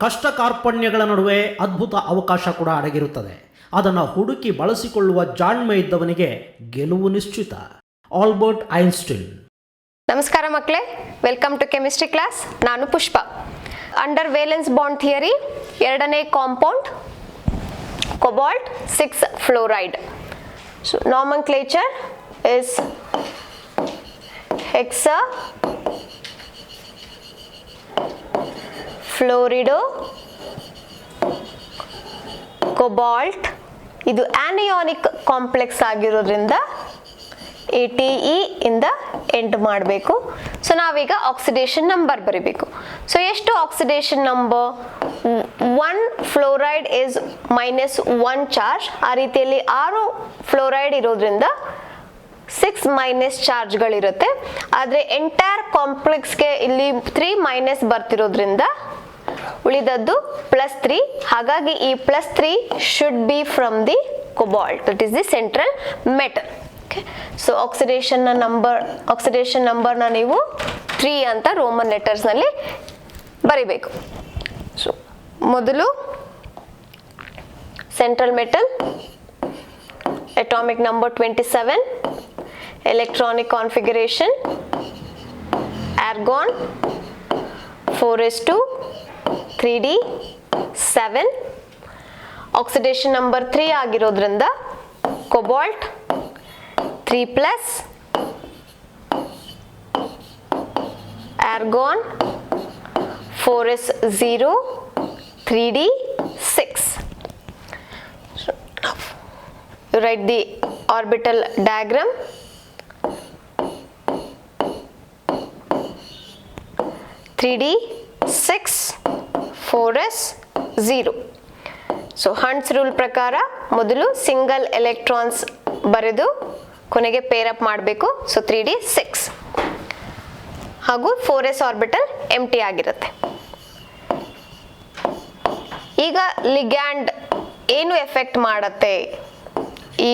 ಕಷ್ಟ ಕಾರ್ಪಣ್ಯಗಳ ನಡುವೆ ಅದ್ಭುತ ಅವಕಾಶ ಕೂಡ ಅಡಗಿರುತ್ತದೆ. ಅದನ್ನು ಹುಡುಕಿ ಬಳಸಿಕೊಳ್ಳುವ ಜಾಣ್ಮೆ ಇದ್ದವನಿಗೆ ಗೆಲುವು ನಿಶ್ಚಿತ. Albert Einstein. ನಮಸ್ಕಾರ ಮಕ್ಕಳೇ, ವೆಲ್ಕಮ್ ಟು ಕೆಮಿಸ್ಟ್ರಿ ಕ್ಲಾಸ್. ನಾನು Pushpa. Under valence bond theory ಎರಡನೇ compound cobalt 6 fluoride. So nomenclature is hexa fluorido cobalt. ಇದು ಆನಿಯಾನಿಕ್ ಕಾಂಪ್ಲೆಕ್ಸ್ ಆಗಿರೋದ್ರಿಂದ ATE ಇಂದ ಎಂಡ್ ಮಾಡಬೇಕು. ಸೊ ನಾವೀಗ ಆಕ್ಸಿಡೇಷನ್ ನಂಬರ್ ಬರೀಬೇಕು. ಸೊ ಎಷ್ಟು oxidation number? 1 fluoride is -1 charge. ಆ ರೀತಿಯಲ್ಲಿ 6 ಫ್ಲೋರೈಡ್ ಇರೋದ್ರಿಂದ 6 ಮೈನಸ್ ಚಾರ್ಜ್ಗಳಿರುತ್ತೆ. ಆದರೆ ಎಂಟೈರ್ ಕಾಂಪ್ಲೆಕ್ಸ್ಗೆ ಇಲ್ಲಿ 3 ಮೈನಸ್ ಬರ್ತಿರೋದ್ರಿಂದ ಉಳಿದದ್ದು +3. ಹಾಗಾಗಿ ಈ +3 should be from the cobalt, that is the central metal. So oxidation ನಂಬರ್ನ ನೀವು 3 ಅಂತ ರೋಮನ್ ಲೆಟರ್ಸ್ನಲ್ಲಿ ಬರಿಬೇಕು. ಸೊ ಮೊದಲು central metal, atomic number 27, electronic configuration argon 4s2 3d7. Oxidation number 3 ಆಗಿರೋದ್ರಿಂದ cobalt 3+, argon 4s0 3d6. So now you write the orbital diagram. 3d6 4s0. So hunts rule ಪ್ರಕಾರ ಮೊದಲು single electrons ಬರೆದು ಕೊನೆಗೆ peer up ಮಾಡಬೇಕು. So 3d6 ಹಾಗೂ 4s orbital ಎಂಟಿ ಆಗಿರುತ್ತೆ. ಈಗ ligand ಏನು ಎಫೆಕ್ಟ್ ಮಾಡುತ್ತೆ ಈ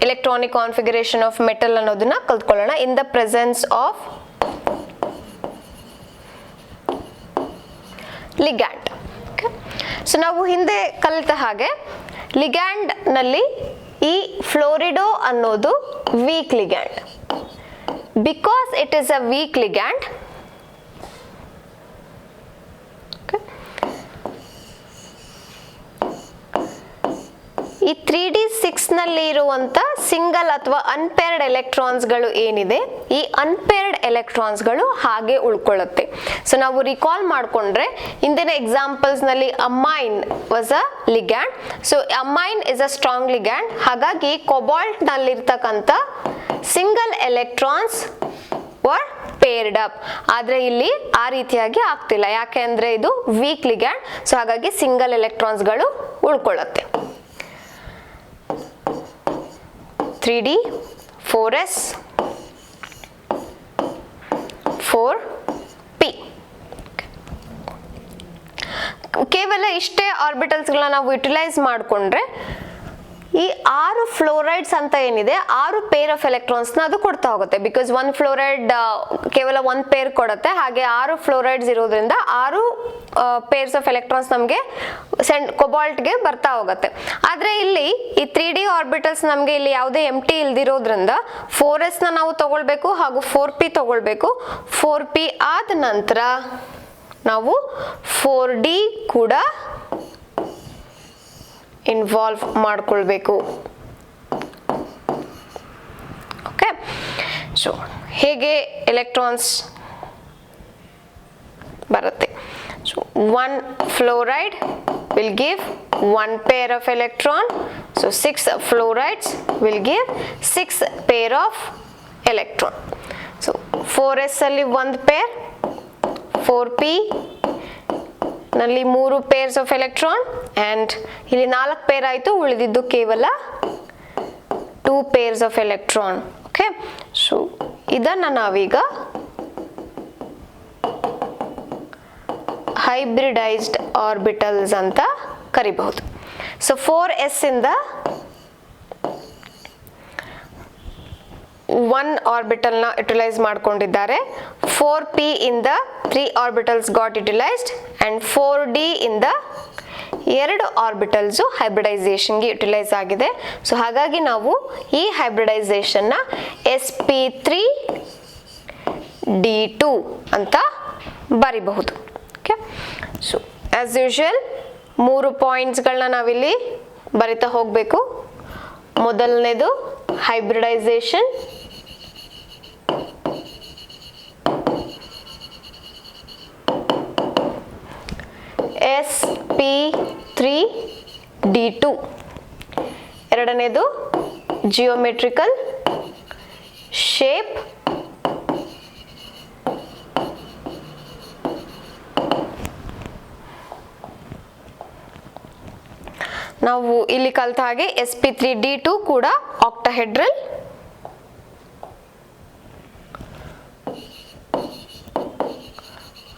ಎಲೆಕ್ಟ್ರಾನಿಕ್ ಕಾನ್ಫಿಗರೇಷನ್ ಆಫ್ ಮೆಟಲ್ ಅನ್ನೋದನ್ನ ಕಲ್ತ್ಕೊಳ್ಳೋಣ. In the presence of ligand. So ನಾವು ಹಿಂದೆ ಕಲಿತ ಹಾಗೆ ಲಿಗ್ಯಾಂಡ್ ನಲ್ಲಿ ಈ ಫ್ಲೋರಿಡೋ ಅನ್ನೋದು weak ligand. Because it is a weak ligand, ಈ 3d6 ನಲ್ಲಿ ಇರುವಂತ ಸಿಂಗಲ್ ಅಥವಾ ಅನ್ಪೇರ್ಡ್ ಎಲೆಕ್ಟ್ರಾನ್ಸ್ಗಳು ಏನಿದೆ, ಈ ಅನ್ಪೇರ್ಡ್ ಎಲೆಕ್ಟ್ರಾನ್ಸ್ಗಳು ಹಾಗೆ ಉಳ್ಕೊಳ್ಳುತ್ತೆ. ಸೊ ನಾವು ರಿಕಾಲ್ ಮಾಡಿಕೊಂಡ್ರೆ ಇಂದಿನ ಎಕ್ಸಾಂಪಲ್ಸ್ ನಲ್ಲಿ amine was a ligand. So amine is a strong ligand. ಹಾಗಾಗಿ ಕೋಬಾಲ್ಟ್ ನಲ್ಲಿರ್ತಕ್ಕಂಥ single electrons were paired up. ಆದ್ರೆ ಇಲ್ಲಿ ಆ ರೀತಿಯಾಗಿ ಆಗ್ತಿಲ್ಲ, ಯಾಕೆ ಅಂದ್ರೆ ಇದು ವೀಕ್ ಲಿಗ್ಯಾಂಡ್. ಸೊ ಹಾಗಾಗಿ ಸಿಂಗಲ್ ಎಲೆಕ್ಟ್ರಾನ್ಸ್ಗಳು ಉಳ್ಕೊಳ್ಳುತ್ತೆ. 3d 4s 4p. ಕೇವಲ ಇಷ್ಟೇ ಆರ್ಬಿಟಲ್ಸ್ಗಳನ್ನ ನಾವು ಯುಟಿಲೈಸ್ ಮಾಡಿಕೊಂಡ್ರೆ ಈ 6 ಫ್ಲೋರೈಡ್ಸ್ ಅಂತ ಏನಿದೆ 6 ಪೇರ್ ಆಫ್ ಎಲೆಕ್ಟ್ರಾನ್ಸ್ನ ಅದು ಕೊಡ್ತಾ ಹೋಗುತ್ತೆ. ಬಿಕಾಸ್ 1 ಫ್ಲೋರೈಡ್ ಕೇವಲ 1 ಪೇರ್ ಕೊಡುತ್ತೆ. ಹಾಗೆ 6 ಫ್ಲೋರೈಡ್ಸ್ ಇರೋದ್ರಿಂದ 6 ಪೇರ್ಸ್ ಆಫ್ ಎಲೆಕ್ಟ್ರಾನ್ಸ್ ನಮಗೆ ಕೋಬಾಲ್ಟ್ಗೆ ಬರ್ತಾ ಹೋಗುತ್ತೆ. ಆದರೆ ಇಲ್ಲಿ ಈ 3d ಆರ್ಬಿಟಲ್ಸ್ ನಮಗೆ ಇಲ್ಲಿ ಯಾವುದೇ ಎಂಟಿ ಇಲ್ದಿರೋದ್ರಿಂದ 4s ನ ನಾವು ತಗೊಳ್ಬೇಕು ಹಾಗೂ 4p ತಗೊಳ್ಬೇಕು. 4p ಆದ ನಂತರ ನಾವು 4d ಕೂಡ ಇನ್ವಾಲ್ವ್ ಮಾಡ್ಕೊಳ್ಬೇಕು. ಓಕೆ, ಸೊ ಹೇಗೆ ಎಲೆಕ್ಟ್ರಾನ್ಸ್ ಬರುತ್ತೆ? So 1 fluoride will give 1 pair of electron. So 6 fluorides will give 6 pair of electron. So 4s ಅಲ್ಲಿ 1 pair, 4p ನಲ್ಲಿ 3 pairs of electron, and ಇಲ್ಲಿ 4 pair ಆಯಿತು, ಉಳಿದಿದ್ದು ಕೇವಲ 2 pairs of electron. Okay, so ಇದನ್ನ ನಾವೀಗ ಹೈಬ್ರಿಡೈಸ್ಡ್ ಆರ್ಬಿಟಲ್ಸ್ ಅಂತ ಕರಿಬಹುದು. ಸೊ 4s ಇಂದ 1 ಆರ್ಬಿಟಲ್ ನ ಯುಟಿಲೈಸ್ ಮಾಡ್ಕೊಂಡಿದ್ದಾರೆ. 4p ಇಂದ 3 orbitals got utilized and 4d ಇಂದ 2 ಆರ್ಬಿಟಲ್ಸ್ ಹೈಬ್ರಿಡೈಸೇಷನ್ಗೆ ಯುಟಿಲೈಸ್ ಆಗಿದೆ. ಸೊ ಹಾಗಾಗಿ ನಾವು ಈ ಹೈಬ್ರಿಡೈಸೇಷನ್ನ sp3d2 ಅಂತ ಬರಿಬಹುದು. ಓಕೆ, ಸೊ ಆಸ್ ಯೂಶುವಲ್ 3 ಪಾಯಿಂಟ್ಸ್ಗಳನ್ನ ನಾವಿಲ್ಲಿ ಬರಿತಾ ಹೋಗಬೇಕು. ಮೊದಲನೇದು ಹೈಬ್ರಿಡೈಸೇಷನ್, sp3d2. ಎರಡನೇದು ಜಿಯೋಮೆಟ್ರಿಕಲ್ ಶೇಪ್, ನಾವು ಇಲ್ಲಿ ಕಲಿತ ಹಾಗೆ sp3d2 ಕೂಡ ಆಕ್ಟಾಹೆಡ್ರಲ್.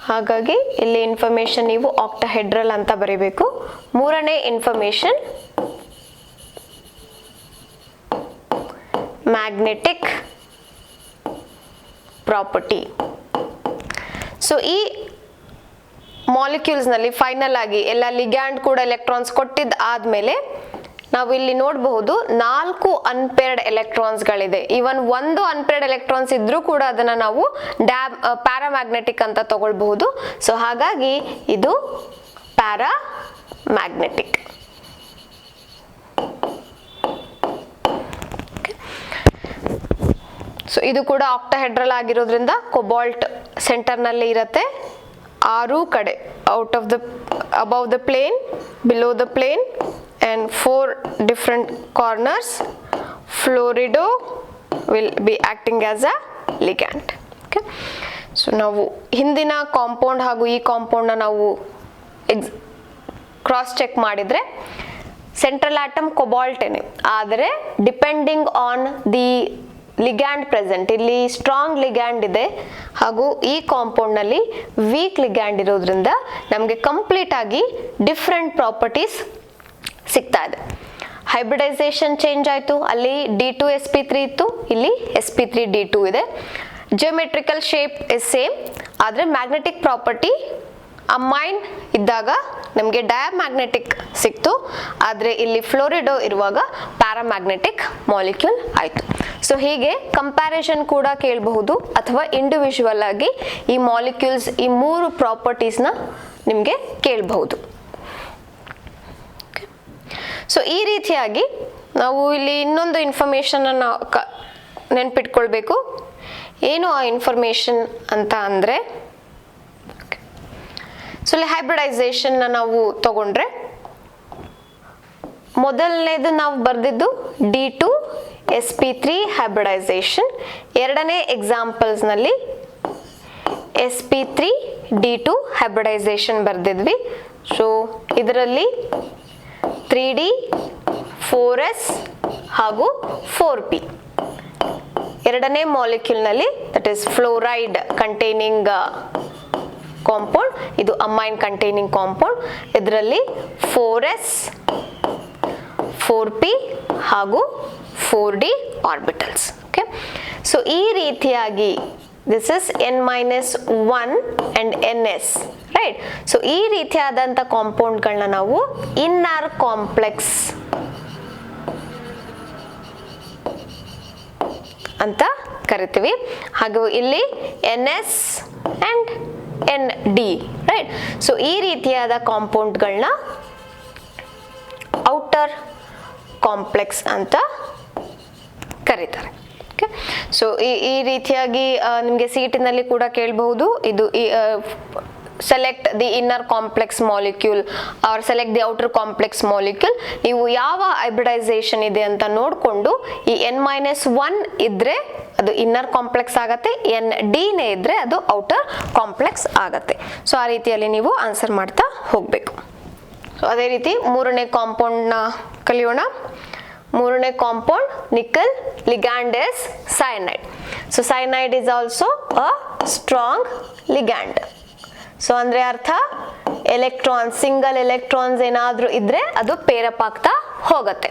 ಹಾಗಾಗಿ ಇಲ್ಲಿ ಇನ್ಫಾರ್ಮೇಶನ್ ನೀವು ಆಕ್ಟಾಹೆಡ್ರಲ್ ಅಂತ ಬರೀಬೇಕು. ಮೂರನೇ ಇನ್ಫಾರ್ಮೇಶನ್ ಮ್ಯಾಗ್ನೆಟಿಕ್ ಪ್ರಾಪರ್ಟಿ. ಸೊ ಈ ಮಾಲಿಕ್ಯೂಲ್ಸ್ ನಲ್ಲಿ ಫೈನಲ್ ಆಗಿ ಎಲ್ಲ ಲಿಗ್ಯಾಂಡ್ ಕೂಡ ಎಲೆಕ್ಟ್ರಾನ್ಸ್ ಕೊಟ್ಟಿದ್ದ ಆದ್ಮೇಲೆ ನಾವು ಇಲ್ಲಿ ನೋಡಬಹುದು 4 ಅನ್ಪೇರ್ಡ್ ಎಲೆಕ್ಟ್ರಾನ್ಸ್ ಗಳಿದೆ. ಈವನ್ 1 ಅನ್ಪೇರ್ಡ್ ಎಲೆಕ್ಟ್ರಾನ್ಸ್ ಇದ್ರೂ ಕೂಡ ಅದನ್ನ ನಾವು ಪ್ಯಾರಾಮ್ಯಾಗ್ನೆಟಿಕ್ ಅಂತ ತಗೊಳ್ಬಹುದು. ಸೊ ಹಾಗಾಗಿ ಇದು ಪ್ಯಾರಾಮ್ಯಾಗ್ನೆಟಿಕ್. ಸೊ ಇದು ಕೂಡ ಆಕ್ಟಾಹೆಡ್ರಲ್ ಆಗಿರೋದ್ರಿಂದ ಕೋಬಾಲ್ಟ್ ಸೆಂಟರ್ ನಲ್ಲಿ ಇರುತ್ತೆ. 6 ಕಡೆ out of the above the plane, below the plane and 4 different corners. Fluorido will be acting as a ligand. Okay, so ನಾವು ಹಿಂದಿನ ಕಾಂಪೌಂಡ್ ಹಾಗೂ ಈ ಕಾಂಪೌಂಡ್ ನ ನಾವು ಕ್ರಾಸ್ ಚೆಕ್ ಮಾಡಿದ್ರೆ ಸೆಂಟ್ರಲ್ ಆಟಮ್ ಕೋಬಾಲ್ಟೇನೆ, ಆದರೆ depending on the ligand present, ಇಲ್ಲಿ strong ligand ಇದೆ ಹಾಗೂ ಈ ಕಾಂಪೌಂಡ್ ನಲ್ಲಿ ವೀಕ್ ಲಿಗ್ಯಾಂಡ್ ಇರೋದ್ರಿಂದ ನಮಗೆ ಕಂಪ್ಲೀಟ್ ಆಗಿ ಡಿಫ್ರೆಂಟ್ ಪ್ರಾಪರ್ಟೀಸ್ ಸಿಗ್ತಾ ಇದೆ. ಹೈಬ್ರಿಡೈಸೇಷನ್ ಚೇಂಜ್ ಆಯಿತು, ಅಲ್ಲಿ D2 sp3 ಇತ್ತು, ಇಲ್ಲಿ sp3d2 ಇದೆ. ಜಿಯೋಮೆಟ್ರಿಕಲ್ ಶೇಪ್ ಇಸ್ ಸೇಮ್, ಆದರೆ ಮ್ಯಾಗ್ನೆಟಿಕ್ ಪ್ರಾಪರ್ಟಿ ಅಮೈನ್ ಇದ್ದಾಗ ನಮಗೆ ಡಯಾಮ್ಯಾಗ್ನೆಟಿಕ್ ಸಿಕ್ತು, ಆದರೆ ಇಲ್ಲಿ ಫ್ಲೋರಿಡೋ ಇರುವಾಗ ಪ್ಯಾರಾಮ್ಯಾಗ್ನೆಟಿಕ್ ಮಾಲಿಕ್ಯೂಲ್ ಆಯಿತು. ಸೊ ಹೀಗೆ ಕಂಪ್ಯಾರಿಸನ್ ಕೂಡ ಕೇಳಬಹುದು ಅಥವಾ ಇಂಡಿವಿಜುವಲ್ ಆಗಿ ಈ ಮಾಲಿಕ್ಯೂಲ್ಸ್ ಈ 3 ಪ್ರಾಪರ್ಟೀಸ್ನ ನಿಮಗೆ ಕೇಳಬಹುದು. ಸೊ ಈ ರೀತಿಯಾಗಿ ನಾವು ಇಲ್ಲಿ ಇನ್ನೊಂದು ಇನ್ಫಾರ್ಮೇಷನ್ ಅನ್ನು ನೆನ್ಪಿಟ್ಕೊಳ್ಬೇಕು. ಏನು ಆ ಇನ್ಫಾರ್ಮೇಷನ್ ಅಂತ ಅಂದರೆ, ಸೊ ಇಲ್ಲಿ ಹೈಬ್ರಿಡೈಸೇಷನ್ ನಾವು ತಗೊಂಡ್ರೆ ಮೊದಲನೇದು ನಾವು ಬರೆದಿದ್ದು D2 sp3 ಹೈಬ್ರಿಡೈಸೇಷನ್. ಎರಡನೇ ಎಕ್ಸಾಂಪಲ್ಸ್ ನಲ್ಲಿ sp3d2 ಹೈಬ್ರಿಡೈಸೇಷನ್ ಬರೆದಿದ್ವಿ. ಸೊ ಇದರಲ್ಲಿ 3d 4s ಹಾಗೂ 4p ಎರಡನೇ ಮಾಲಿಕ್ಯೂಲ್ ನಲ್ಲಿ, that is fluoride containing compound, ಇದು ಅಮೈನ್ ಕಂಟೈನಿಂಗ್ ಕಾಂಪೌಂಡ್. ಇದರಲ್ಲಿ 4s 4p ಹಾಗೂ 4d ಆರ್ಬಿಟಲ್ಸ್. ಓಕೆ, ಸೊ ಈ ರೀತಿಯಾಗಿ this is n-1 and ns, right. So ಈ ರೀತಿಯಾದಂಥ ಕಾಂಪೌಂಡ್ಗಳನ್ನ ನಾವು ಇನ್ನರ್ ಕಾಂಪ್ಲೆಕ್ಸ್ ಅಂತ ಕರಿತೀವಿ. ಹಾಗೂ ಇಲ್ಲಿ ns and nd, right. So ಈ ರೀತಿಯಾದ ಕಾಂಪೌಂಡ್ಗಳನ್ನ ಔಟರ್ ಕಾಂಪ್ಲೆಕ್ಸ್ ಅಂತ ಕರೀತಾರೆ. ಓಕೆ, ಸೊ ಈ ರೀತಿಯಾಗಿ ನಿಮಗೆ ಸೀಟಿನಲ್ಲಿ ಕೂಡ ಕೇಳಬಹುದು, ಇದು select the inner complex molecule or select the outer complex molecule. ನೀವು ಯಾವ ಹೈಬ್ರಿಡೈಸೇಷನ್ ಇದೆ ಅಂತ ನೋಡಿಕೊಂಡು ಈ n-1 ಇದ್ರೆ ಅದು ಇನ್ನರ್ ಕಾಂಪ್ಲೆಕ್ಸ್ ಆಗತ್ತೆ, nd ಇದ್ರೆ ಅದು ಔಟರ್ ಕಾಂಪ್ಲೆಕ್ಸ್ ಆಗತ್ತೆ. ಸೊ ಆ ರೀತಿಯಲ್ಲಿ ನೀವು ಆನ್ಸರ್ ಮಾಡ್ತಾ ಹೋಗಬೇಕು. ಸೊ ಅದೇ ರೀತಿ ಮೂರನೇ ಕಾಂಪೌಂಡ್ನ ಕಲಿಯೋಣ. ಮೂರನೇ compound nickel, ligand is cyanide. So cyanide is also a strong ligand. So ಅಂದ್ರೆ ಅರ್ಥ ಎಲೆಕ್ಟ್ರಾನ್, ಸಿಂಗಲ್ ಎಲೆಕ್ಟ್ರಾನ್ಸ್ ಏನಾದ್ರೂ ಇದ್ರೆ ಅದು ಪೇರಪ್ ಆಗ್ತಾ ಹೋಗತ್ತೆ.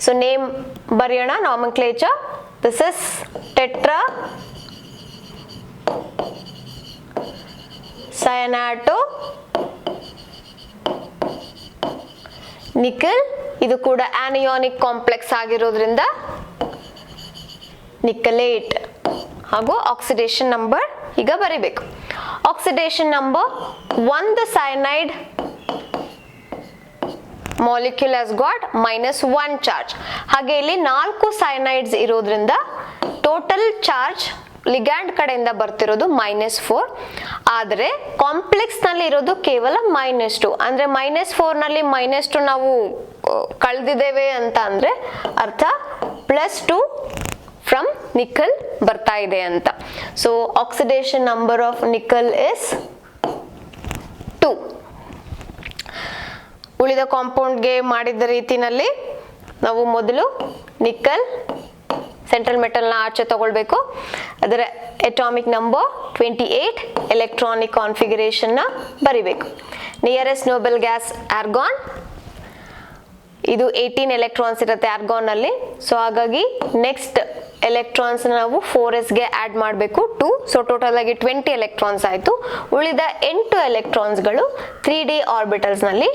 ಸೊ ನೇಮ್ ಬರೆಯೋಣ, ನಾಮನ್ಕ್ಲೇಚರ್. ದಿಸ್ ಇಸ್ ಟೆಟ್ರಾ ಸಯನಾಟೋ ನಿಕಲ್, ಇದು ಕೂಡ ಆನಿಯಾನಿಕ್ ಕಾಂಪ್ಲೆಕ್ಸ್ ಆಗಿರೋದ್ರಿಂದ ನಿಕಲೇಟ್. ಹಾಗೂ ಆಕ್ಸಿಡೇಷನ್ ನಂಬರ್ ಈಗ ಬರಿಬೇಕು. ಆಕ್ಸಿಡೇಷನ್ ನಂಬರ್, ಒಂದು cyanide molecule has got -1 charge. ಹಾಗೆ ಇಲ್ಲಿ 4 ಸೈನೈಡ್ಸ್ ಇರೋದ್ರಿಂದ ಟೋಟಲ್ ಚಾರ್ಜ್ ಲಿಗ್ಯಾಂಡ್ ಕಡೆಯಿಂದ ಬರ್ತಿರೋದು -4. ಆದರೆ ಕಾಂಪ್ಲೆಕ್ಸ್ ನಲ್ಲಿ ಇರೋದು ಕೇವಲ -2. ಅಂದ್ರೆ -4 ನಲ್ಲಿ -2 ನಾವು ಕಳೆದಿದ್ದೇವೆ ಅಂತ ಅಂದ್ರೆ ಅರ್ಥ +2 ಫ್ರಮ್ ನಿಕಲ್ ಬರ್ತಾ ಇದೆ ಅಂತ. So oxidation number of nickel is 2. ಉಳಿದ ಕಾಂಪೌಂಡ್ಗೆ ಮಾಡಿದ ರೀತಿನಲ್ಲಿ ನಾವು ಮೊದಲು ನಿಕಲ್ ಸೆಂಟ್ರಲ್ ಮೆಟಲ್ನ ಆಚೆ ತಗೊಳ್ಬೇಕು. ಅದರ ಅಟಾಮಿಕ್ ನಂಬರ್ 28, ಎಲೆಕ್ಟ್ರಾನಿಕ್ ಕಾನ್ಫಿಗರೇಷನ್ನ ಬರಿಬೇಕು. ನಿಯರೆಸ್ಟ್ ನೋಬಲ್ ಗ್ಯಾಸ್ ಆರ್ಗಾನ್, ಇದು 18 ಎಲೆಕ್ಟ್ರಾನ್ಸ್ ಇರುತ್ತೆ ಆರ್ಗಾನ್ ಅಲ್ಲಿ. ಸೊ ಹಾಗಾಗಿ ನೆಕ್ಸ್ಟ್ ಎಲೆಕ್ಟ್ರಾನ್ಸ್ ನಾವು 4sಗೆ ಆಡ್ ಮಾಡಬೇಕು 2. ಸೊ ಟೋಟಲ್ ಆಗಿ 20 ಎಲೆಕ್ಟ್ರಾನ್ಸ್ ಆಯ್ತು. ಉಳಿದ 8 ಎಲೆಕ್ಟ್ರಾನ್ಸ್ಗಳು 3D ಆರ್ಬಿಟಲ್ಸ್ ನಲ್ಲಿ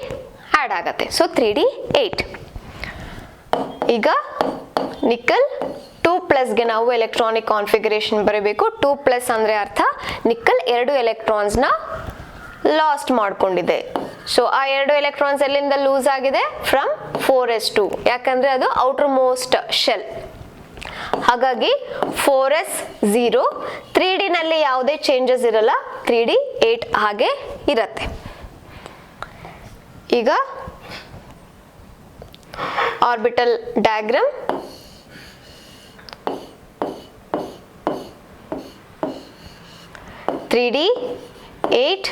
ಆಡ್ ಆಗತ್ತೆ. So 3D8. ಈಗ ನಿಕಲ್ 2+ಗೆ ನಾವು ಎಲೆಕ್ಟ್ರಾನಿಕ್ ಕಾನ್ಫಿಗರೇಷನ್ ಬರೀಬೇಕು. 2+ ಅಂದ್ರೆ ಅರ್ಥ ನಿಕಲ್ 2 ಎಲೆಕ್ಟ್ರಾನ್ಸ್ನ ಲಾಸ್ಟ್ ಮಾಡ್ಕೊಂಡಿದೆ. ಸೊ ಆ 2 ಎಲೆಕ್ಟ್ರಾನ್ಸ್ ಎಲ್ಲಿಂದ ಲೂಸ್ ಆಗಿದೆ? ಫ್ರಮ್ 4s2, ಯಾಕಂದ್ರೆ ಅದು ಔಟರ್ ಮೋಸ್ಟ್ ಶೆಲ್. ಹಾಗಾಗಿ 4s0. 3D ನಲ್ಲಿ ಯಾವುದೇ ಚೇಂಜಸ್ ಇರಲ್ಲ, 3D8 ಹಾಗೆ ಇರತ್ತೆ. ಈಗ orbital diagram. (3D8,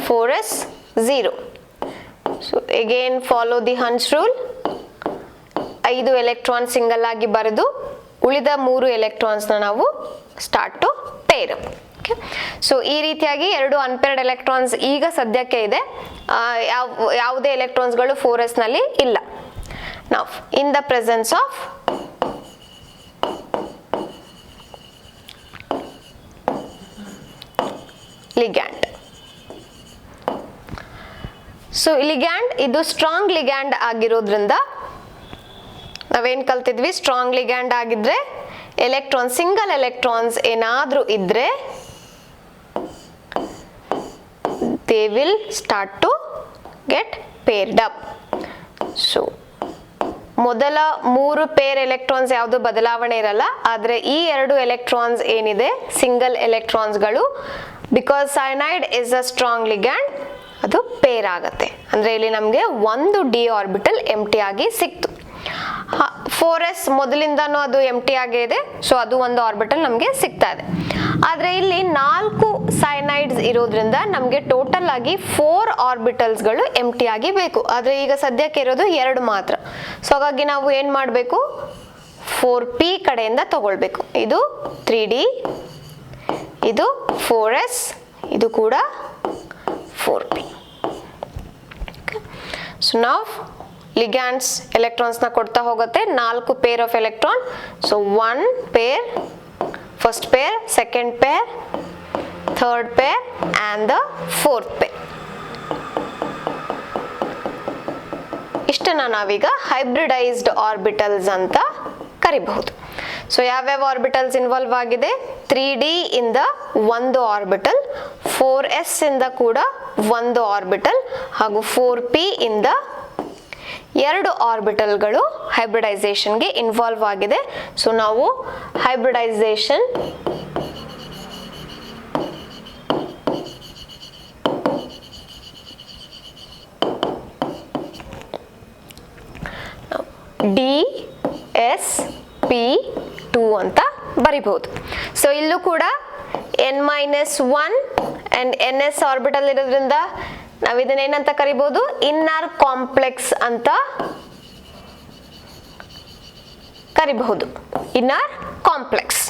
4s0). So again follow the Hun's rule. 5 electron single ಆಗಿ ಬರೆದು ಉಳಿದ 3 ಎಲೆಕ್ಟ್ರಾನ್ಸ್ನ ನಾವು start to pair. Okay, so ಈ ರೀತಿಯಾಗಿ 2 ಅನ್ಪೇರ್ಡ್ ಎಲೆಕ್ಟ್ರಾನ್ಸ್ ಈಗ ಸದ್ಯಕ್ಕೆ ಇದೆ. ಯಾವುದೇ ಎಲೆಕ್ಟ್ರಾನ್ಸ್ಗಳು 4s ನಲ್ಲಿ ಇಲ್ಲ. Now in the presence of ligand. So ligand ಇದು ಸ್ಟ್ರಾಂಗ್ ಲಿಗ್ಯಾಂಡ್ ಆಗಿರೋದ್ರಿಂದ ನಾವೇನ್ ಕಲ್ತಿದ್ವಿ, ಸ್ಟ್ರಾಂಗ್ ಲಿಗ್ಯಾಂಡ್ ಆಗಿದ್ರೆ ಎಲೆಕ್ಟ್ರಾನ್, ಸಿಂಗಲ್ ಎಲೆಕ್ಟ್ರಾನ್ಸ್ ಏನಾದ್ರೂ ಇದ್ರೆ they will start to get paired up. So ಮೊದಲ 3 ಪೇರ್ ಎಲೆಕ್ಟ್ರಾನ್ಸ್ ಯಾವುದು ಬದಲಾವಣೆ ಇರಲ್ಲ, ಆದ್ರೆ ಈ 2 ಎಲೆಕ್ಟ್ರಾನ್ಸ್ ಏನಿದೆ ಸಿಂಗಲ್ ಎಲೆಕ್ಟ್ರಾನ್ಸ್ಗಳು, because cyanide is a strong ligand, ಅದು ಪೇರ್ ಆಗತ್ತೆ. ಅಂದ್ರೆ ಇಲ್ಲಿ ನಮಗೆ ಒಂದು ಡಿ ಆರ್ಬಿಟಲ್ ಎಂಟಿ ಆಗಿ ಸಿಕ್ತು. 4s ಮೊದಲಿಂದಾನು ಅದು ಎಂಟಿ ಆಗೇ ಇದೆ, ಸೊ ಅದು ಒಂದು ಆರ್ಬಿಟಲ್ ನಮಗೆ ಸಿಗ್ತಾ ಇದೆ. ಆದ್ರೆ ಇಲ್ಲಿ 4 ಸೈನೈಡ್ಸ್ ಇರೋದ್ರಿಂದ ನಮಗೆ ಟೋಟಲ್ ಆಗಿ 4 ಆರ್ಬಿಟಲ್ಸ್ಗಳು ಎಂಟಿ ಆಗಿ ಬೇಕು. ಆದ್ರೆ ಈಗ ಸದ್ಯಕ್ಕೆ ಇರೋದು 2 ಮಾತ್ರ. ಸೊ ಹಾಗಾಗಿ ನಾವು ಏನ್ ಮಾಡಬೇಕು, 4p ಕಡೆಯಿಂದ ತಗೊಳ್ಬೇಕು. ಇದು 3d, ಇದು 4s, ಇದು ಕೂಡ 4p. ಸೊ ನಾವು ಲಿಗ್ಯಾಂಡ್ಸ್ ಎಲೆಕ್ಟ್ರಾನ್ಸ್ ನ ಕೊಡ್ತಾ ಹೋಗುತ್ತೆ. 4 pair of electron. So 1 pair, first pair, second pair, third pair and the fourth pair. ಇಷ್ಟನ್ನ ನಾವೀಗ ಹೈಬ್ರಿಡೈಸ್ಡ್ ಆರ್ಬಿಟಲ್ಸ್ ಅಂತ ಕರಿಬಹುದು. ಸೊ ಯಾವ್ಯಾವ ಆರ್ಬಿಟಲ್ಸ್ ಇನ್ವಾಲ್ವ್ ಆಗಿದೆ? 3D ಇಂದ 1 ಆರ್ಬಿಟಲ್, 4s ಇಂದ ಕೂಡ 1 ಆರ್ಬಿಟಲ್, ಹಾಗೂ 4p ಇಂದ 2 ಆರ್ಬಿಟಲ್ಗಳು ಹೈಬ್ರಿಡೈಸೇಷನ್ಗೆ ಇನ್ವಾಲ್ವ್ ಆಗಿದೆ. ಸೊ ನಾವು ಹೈಬ್ರಿಡೈಸೇಷನ್ DsP2 ಅಂತ ಬರಿಬಹುದು. ಸೊ ಇಲ್ಲೂ ಕೂಡ n-1 and ns ಆರ್ಬಿಟಲ್ ಇರೋದ್ರಿಂದ ನಾವು ಇದನ್ನ ಏನಂತ ಕರಿಬಹುದು? ಇನ್ನರ್ ಕಾಂಪ್ಲೆಕ್ಸ್ ಅಂತ ಕರಿಬಹುದು. Inner complex.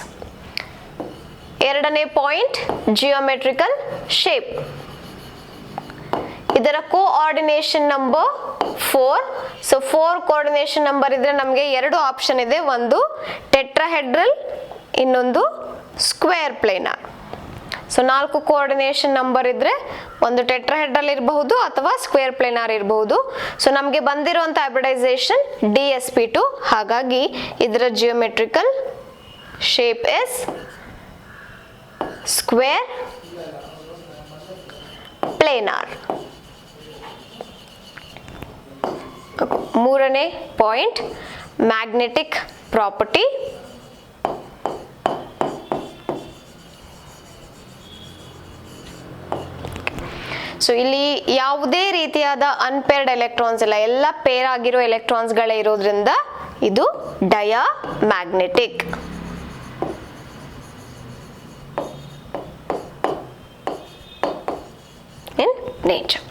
ಎರಡನೇ ಪಾಯಿಂಟ್ ಜಿಯೋಮೆಟ್ರಿಕಲ್ ಶೇಪ್. ಇದರ coordination number 4. So 4 coordination number ಇದ್ರೆ ನಮಗೆ 2 ಆಪ್ಷನ್ ಇದೆ, ಒಂದು ಟೆಟ್ರಾಹೆಡ್ರಲ್, ಇನ್ನೊಂದು square planar. So 4 coordination number ಇದ್ರೆ ಒಂದು ಟೆಟ್ರಾಹೆಡ್ರಲ್ ಇರಬಹುದು ಅಥವಾ ಸ್ಕ್ವೇರ್ ಪ್ಲೇನಾರ್ ಇರಬಹುದು. ಸೊ ನಮಗೆ ಬಂದಿರುವಂತ ಹೈಬ್ರಿಡೈಸೇಷನ್ DsP2. ಹಾಗಾಗಿ ಇದರ geometrical shape is square planar. ಮೂರನೇ ಪಾಯಿಂಟ್ ಮ್ಯಾಗ್ನೆಟಿಕ್ ಪ್ರಾಪರ್ಟಿ. ಸೊ ಇಲ್ಲಿ ಯಾವುದೇ ರೀತಿಯಾದ ಅನ್ಪೇರ್ಡ್ ಎಲೆಕ್ಟ್ರಾನ್ಸ್ ಇಲ್ಲ, ಎಲ್ಲ ಪೇರ್ ಆಗಿರೋ ಎಲೆಕ್ಟ್ರಾನ್ಸ್ಗಳೇ ಇರೋದ್ರಿಂದ ಇದು ಡಯಾಮ್ಯಾಗ್ನೆಟಿಕ್. ಇನ್ ನೇಚರ್.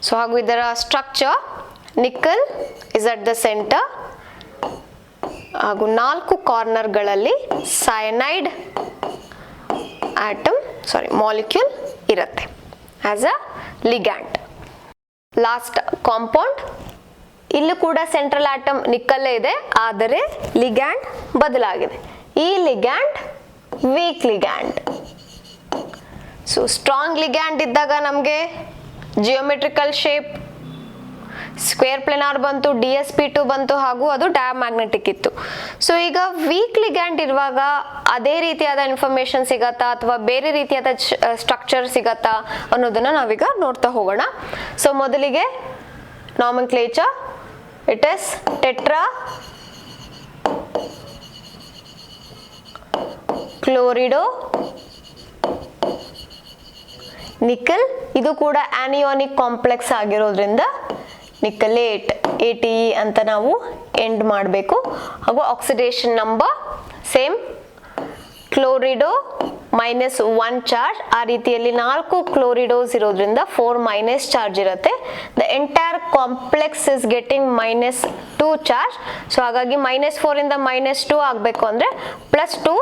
ಸೊ ಹಾಗೂ ಇದರ structure nickel is at the centre ಹಾಗೂ 4 ಕಾರ್ನರ್ಗಳಲ್ಲಿ ಸಯನೈಡ್ ಮಾಲಿಕ್ಯೂಲ್ ಇರುತ್ತೆ as a ligand. Last compound, ಇಲ್ಲೂ ಕೂಡ ಸೆಂಟ್ರಲ್ ಆಟಮ್ ನಿಕ್ಕಲ್ಲೇ ಇದೆ, ಆದರೆ ಲಿಗ್ಯಾಂಡ್ ಬದಲಾಗಿದೆ. ಈ ligand weak ligand. So strong ligand ಇದ್ದಾಗ ನಮಗೆ ಜಿಯೋಮೆಟ್ರಿಕಲ್ ಶೇಪ್ ಸ್ಕ್ವೇರ್ ಪ್ಲೇನಾರ್ ಬಂತು, DsP2 ಬಂತು, ಹಾಗೂ ಅದು ಡಯಾಮ್ಯಾಗ್ನೆಟಿಕ್ ಇತ್ತು. ಸೊ ಈಗ ವೀಕ್ ಲಿಗ್ಯಾಂಡ್ ಇರುವಾಗ ಅದೇ ರೀತಿಯಾದ ಇನ್ಫಾರ್ಮೇಶನ್ ಸಿಗತ್ತಾ ಅಥವಾ ಬೇರೆ ರೀತಿಯಾದ ಸ್ಟ್ರಕ್ಚರ್ ಸಿಗತ್ತಾ ಅನ್ನೋದನ್ನ ನಾವೀಗ ನೋಡ್ತಾ ಹೋಗೋಣ. ಸೊ ಮೊದಲಿಗೆ ನಾಮೆನ್ಕ್ಲೇಚರ್, ಇಟ್ ಇಸ್ ಟೆಟ್ರಾ ಕ್ಲೋರಿಡೋ ನಿಕ್ಕಲ್. ಇದು ಕೂಡ ಆನಿಯೋನಿಕ್ ಕಾಂಪ್ಲೆಕ್ಸ್ ಆಗಿರೋದ್ರಿಂದ ನಿಕ್ಕಲೇಟ್, ATE ಅಂತ ನಾವು ಎಂಡ್ ಮಾಡಬೇಕು. ಹಾಗೂ ಆಕ್ಸಿಡೇಷನ್ ನಂಬರ್ ಸೇಮ್, ಕ್ಲೋರಿಡೋ -1 ಚಾರ್ಜ್. ಆ ರೀತಿಯಲ್ಲಿ 4 ಕ್ಲೋರಿಡೋಸ್ ಇರೋದ್ರಿಂದ 4 ಚಾರ್ಜ್ ಇರುತ್ತೆ. The entire complex is getting -2 charge. So ಹಾಗಾಗಿ -4 ಇಂದ -2 ಆಗಬೇಕು ಅಂದ್ರೆ +2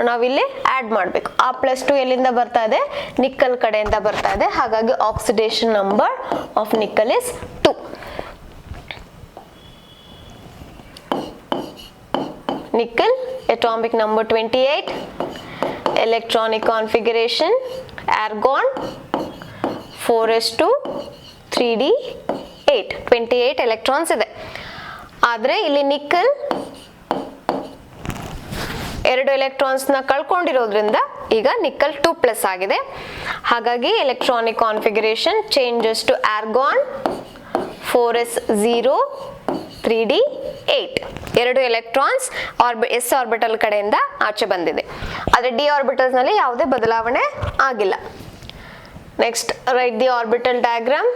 ನಾವಿಲ್ಲಿ ಆಡ್ ಮಾಡಬೇಕು. ಆ +2 ಎಲ್ಲಿಂದ ಬರ್ತಾ ಇದೆ? ನಿಕ್ಕಲ್ ಕಡೆಯಿಂದ ಬರ್ತಾ ಇದೆ. ಹಾಗಾಗಿ oxidation number of nickel is 2. Nickel, atomic number 28, electronic configuration, argon 4s2 3d8, 28 electrons ಇದೆ. ಆದರೆ ಇಲ್ಲಿ ನಿಕ್ಕಲ್ 2 ಎಲೆಕ್ಟ್ರಾನ್ಸ್ ನ ಕಳ್ಕೊಂಡಿರೋದ್ರಿಂದ ಈಗ ನಿಕ್ಕಲ್ 2+ ಆಗಿದೆ. ಹಾಗಾಗಿ electronic configuration changes to argon 4s0 3d8. 2 electrons s orbital ಕಡೆಯಿಂದ ಆಚೆ ಬಂದಿದೆ. ಆದರೆ d ಆರ್ಬಿಟಲ್ಸ್ ನಲ್ಲಿ ಯಾವುದೇ ಬದಲಾವಣೆ ಆಗಿಲ್ಲ. Next right the orbital diagram.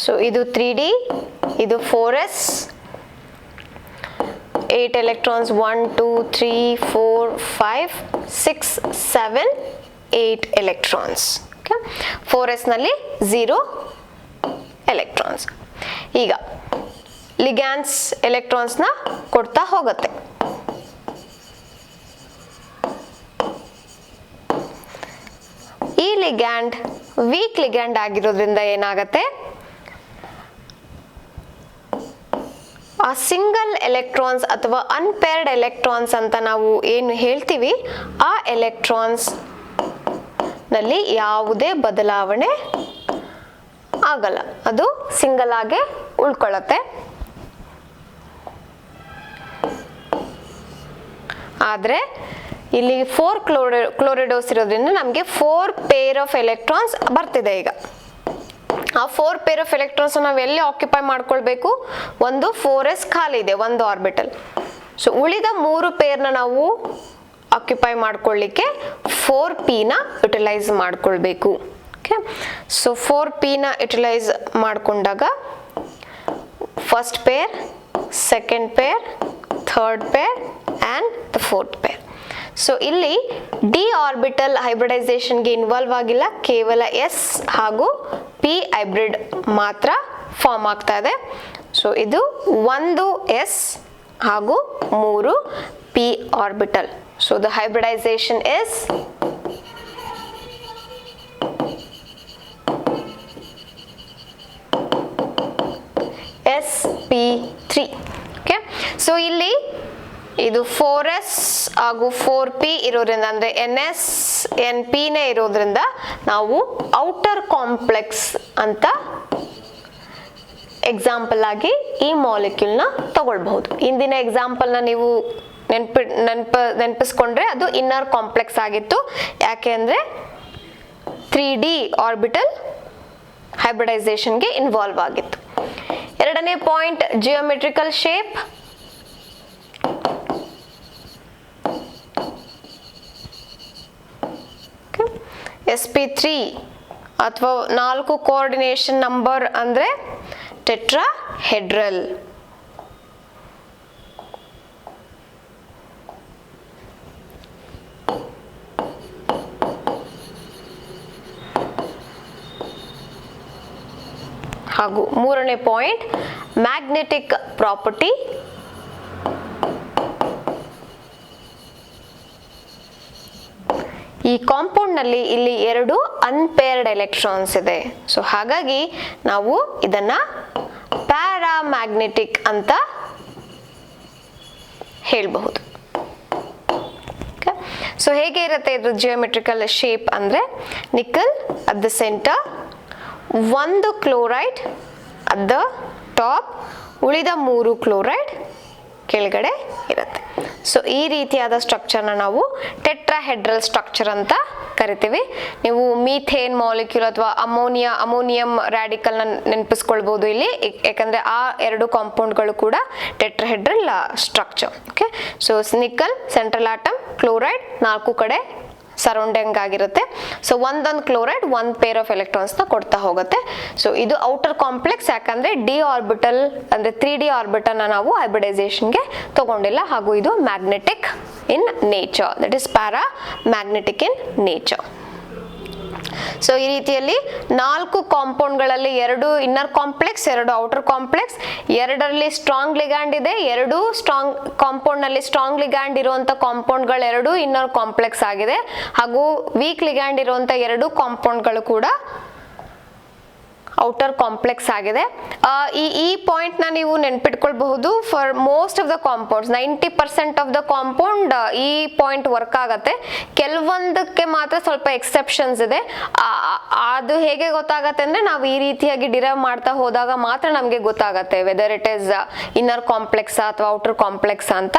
So ಇದು 3d, ಇದು 4s, 8 electrons, 1 2 3 4 5 6 7 8 electrons. Okay, 4s ನಲ್ಲಿ 0 electrons. ಈಗ ಲಿಗ್ಯಾಂಡ್ಸ್ ಎಲೆಕ್ಟ್ರಾನ್ಸ್ ನ ಕೊಡ್ತಾ ಹೋಗುತ್ತೆ. ಈ ಲಿಗ್ಯಾಂಡ್ ವೀಕ್ ಲಿಗ್ಯಾಂಡ್ ಆಗಿರೋದ್ರಿಂದ ಏನಾಗುತ್ತೆ? ಆ ಸಿಂಗಲ್ ಎಲೆಕ್ಟ್ರಾನ್ಸ್ ಅಥವಾ ಅನ್ಪೇರ್ಡ್ ಎಲೆಕ್ಟ್ರಾನ್ಸ್ ಅಂತ ನಾವು ಏನು ಹೇಳ್ತೀವಿ, ಆ ಎಲೆಕ್ಟ್ರಾನ್ಸ್ ನಲ್ಲಿ ಯಾವುದೇ ಬದಲಾವಣೆ ಆಗಲ್ಲ, ಅದು ಸಿಂಗಲ್ ಆಗಿ ಉಳ್ಕೊಳ್ಳುತ್ತೆ. ಆದ್ರೆ ಇಲ್ಲಿ 4 ಕ್ಲೋರಿಡೋಸ್ ಇರೋದ್ರಿಂದ ನಮಗೆ 4 ಪೇರ್ ಆಫ್ ಎಲೆಕ್ಟ್ರಾನ್ಸ್ ಬರ್ತಿದೆ. ಈಗ ಆ 4 ಪೇರ್ ಆಫ್ ಎಲೆಕ್ಟ್ರಾನ್ಸ್ ನಾವು ಎಲ್ಲಿ ಆಕ್ಯುಪೈ ಮಾಡ್ಕೊಳ್ಬೇಕು? ಒಂದು 4s ಖಾಲಿ ಇದೆ, ಒಂದು ಆರ್ಬಿಟಲ್. ಸೊ ಉಳಿದ 3 ಪೇರ್ನ ನಾವು ಆಕ್ಯುಪೈ ಮಾಡ್ಕೊಳ್ಳಿಕ್ಕೆ 4p ನ ಯುಟಿಲೈಸ್ ಮಾಡ್ಕೊಳ್ಬೇಕು. ಓಕೆ, ಸೊ 4p ನ ಯುಟಿಲೈಸ್ ಮಾಡ್ಕೊಂಡಾಗ first pair, second pair, third pair and the fourth pair. So ಇಲ್ಲಿ ಡಿ ಆರ್ಬಿಟಲ್ ಹೈಬ್ರಿಡೈಸೇಷನ್ಗೆ ಇನ್ವಾಲ್ವ್ ಆಗಿಲ್ಲ, ಕೇವಲ ಎಸ್ ಹಾಗೂ ಪಿ ಹೈಬ್ರಿಡ್ ಮಾತ್ರ ಫಾರ್ಮ್ ಆಗ್ತಾ ಇದೆ. ಸೊ ಇದು 1 ಎಸ್ ಹಾಗೂ 3 P orbital. So the hybridisation is sp3. Okay, so ಇಲ್ಲಿ ಇದು 4s ಹಾಗೂ 4p ಇರೋದ್ರಿಂದ ಅಂದರೆ NS NP ನೇ ಇರೋದ್ರಿಂದ ನಾವು ಔಟರ್ ಕಾಂಪ್ಲೆಕ್ಸ್ ಅಂತ ಎಕ್ಸಾಂಪಲ್ ಆಗಿ ಈ ಮಾಲಿಕ್ಯೂಲ್ನ ತಗೊಳ್ಬಹುದು. ಇಂದಿನ ಎಕ್ಸಾಂಪಲ್ನ ನೀವು ನೆನಪಿಸ್ಕೊಂಡ್ರೆ ಅದು ಇನ್ನರ್ ಕಾಂಪ್ಲೆಕ್ಸ್ ಆಗಿತ್ತು. ಯಾಕೆ ಅಂದರೆ 3D ಆರ್ಬಿಟಲ್ ಹೈಬ್ರಿಡೈಸೇಷನ್ಗೆ ಇನ್ವಾಲ್ವ್ ಆಗಿತ್ತು. ಎರಡನೇ ಪಾಯಿಂಟ್ ಜಿಯೋಮೆಟ್ರಿಕಲ್ ಶೇಪ್. sp3 ಅಥವಾ 4 ಕೋಆರ್ಡಿನೇಷನ್ ನಂಬರ್ ಅಂದ್ರೆ ಟೆಟ್ರಾಹೆಡ್ರಲ್. ಹಾಗೂ ಮೂರನೇ ಪಾಯಿಂಟ್ ಮ್ಯಾಗ್ನೆಟಿಕ್ ಪ್ರಾಪರ್ಟಿ. ಈ ಕಾಂಪೌಂಡ್ ನಲ್ಲಿ ಇಲ್ಲಿ 2 ಅನ್ಪೇರ್ಡ್ ಎಲೆಕ್ಟ್ರಾನ್ಸ್ ಇದೆ. ಸೊ ಹಾಗಾಗಿ ನಾವು ಇದನ್ನ ಪ್ಯಾರಾಮ್ಯಾಗ್ನೆಟಿಕ್ ಅಂತ ಹೇಳಬಹುದು. ಸೊ ಹೇಗೆ ಇರುತ್ತೆ ಇದು ಜಿಯೋಮೆಟ್ರಿಕಲ್ ಶೇಪ್ ಅಂದ್ರೆ ನಿಕಲ್ ಅಟ್ ದ ಸೆಂಟರ್, ಒಂದು ಕ್ಲೋರೈಡ್ ಅಟ್ ದ ಟಾಪ್, ಉಳಿದ 3 ಕ್ಲೋರೈಡ್ ಕೆಳಗಡೆ ಇರುತ್ತೆ. ಸೊ ಈ ರೀತಿಯಾದ ಸ್ಟ್ರಕ್ಚರ್ನ ನಾವು ಟೆಟ್ರಾಹೆಡ್ರಲ್ ಸ್ಟ್ರಕ್ಚರ್ ಅಂತ ಕರಿತೀವಿ. ನೀವು ಮೀಥೇನ್ ಮಾಲಿಕ್ಯೂಲ್ ಅಥವಾ ಅಮೋನಿಯಂ ರ್ಯಾಡಿಕಲ್ನ ನೆನಪಿಸ್ಕೊಳ್ಬಹುದು ಇಲ್ಲಿ, ಯಾಕಂದ್ರೆ ಆ 2 ಕಾಂಪೌಂಡ್ಗಳು ಕೂಡ ಟೆಟ್ರಾಹೆಡ್ರಲ್ ಸ್ಟ್ರಕ್ಚರ್. ಓಕೆ, ಸೊ ನಿಕಲ್ ಸೆಂಟ್ರಲ್ ಆಟಮ್, ಕ್ಲೋರೈಡ್ 4 ಕಡೆ ಸರೌಂಡಿಂಗ್ ಆಗಿರುತ್ತೆ. ಸೊ ಒಂದೊಂದು ಕ್ಲೋರೈಡ್ 1 ಪೇರ್ ಆಫ್ ಎಲೆಕ್ಟ್ರಾನ್ಸ್ ನ ಕೊಡ್ತಾ ಹೋಗುತ್ತೆ. ಸೊ ಇದು ಔಟರ್ ಕಾಂಪ್ಲೆಕ್ಸ್, ಯಾಕಂದ್ರೆ ಡಿ ಆರ್ಬಿಟಲ್ ಅಂದ್ರೆ 3D ಆರ್ಬಿಟಲ್ ನ ನಾವು ಹೈಬ್ರಿಡೈಸೇಷನ್ಗೆ ತಗೊಂಡಿಲ್ಲ. ಹಾಗೂ ಇದು magnetic in nature, that is paramagnetic in nature. So ಈ ರೀತಿಯಲ್ಲಿ 4 ಕಾಂಪೌಂಡ್ಗಳಲ್ಲಿ 2 ಇನ್ನರ್ ಕಾಂಪ್ಲೆಕ್ಸ್, 2 ಔಟರ್ ಕಾಂಪ್ಲೆಕ್ಸ್, 2ರಲ್ಲಿ ಸ್ಟ್ರಾಂಗ್ ಲಿಗ್ಯಾಂಡ್ ಇದೆ, 2 ಸ್ಟ್ರಾಂಗ್ ಕಾಂಪೌಂಡ್ ನಲ್ಲಿ ಸ್ಟ್ರಾಂಗ್ ಲಿಗ್ಯಾಂಡ್ ಇರುವಂತ ಕಾಂಪೌಂಡ್ಗಳು 2 ಇನ್ನರ್ ಕಾಂಪ್ಲೆಕ್ಸ್ ಆಗಿದೆ. ಹಾಗೂ ವೀಕ್ ಲಿಗ್ಯಾಂಡ್ ಇರುವಂತ 2 ಕಾಂಪೌಂಡ್ಗಳು ಕೂಡ ಔಟರ್ ಕಾಂಪ್ಲೆಕ್ಸ್ ಆಗಿದೆ. ಈ ಪಾಯಿಂಟ್ ನ ನೀವು ನೆನ್ಪಿಟ್ಕೊಳ್ಬಹುದು. For most of the compounds 90% of the compound ಈ ಪಾಯಿಂಟ್ ವರ್ಕ್ ಆಗತ್ತೆ. ಕೆಲವೊಂದಕ್ಕೆ ಮಾತ್ರ ಸ್ವಲ್ಪ ಎಕ್ಸೆಪ್ಷನ್ಸ್ ಇದೆ. ಅದು ಹೇಗೆ ಗೊತ್ತಾಗತ್ತೆ ಅಂದ್ರೆ ನಾವು ಈ ರೀತಿಯಾಗಿ ಡಿರೈವ್ ಮಾಡ್ತಾ ಹೋದಾಗ ಮಾತ್ರ ನಮಗೆ ಗೊತ್ತಾಗತ್ತೆ whether it is inner complex ಅಥವಾ ಔಟರ್ ಕಾಂಪ್ಲೆಕ್ಸ್ ಅಂತ.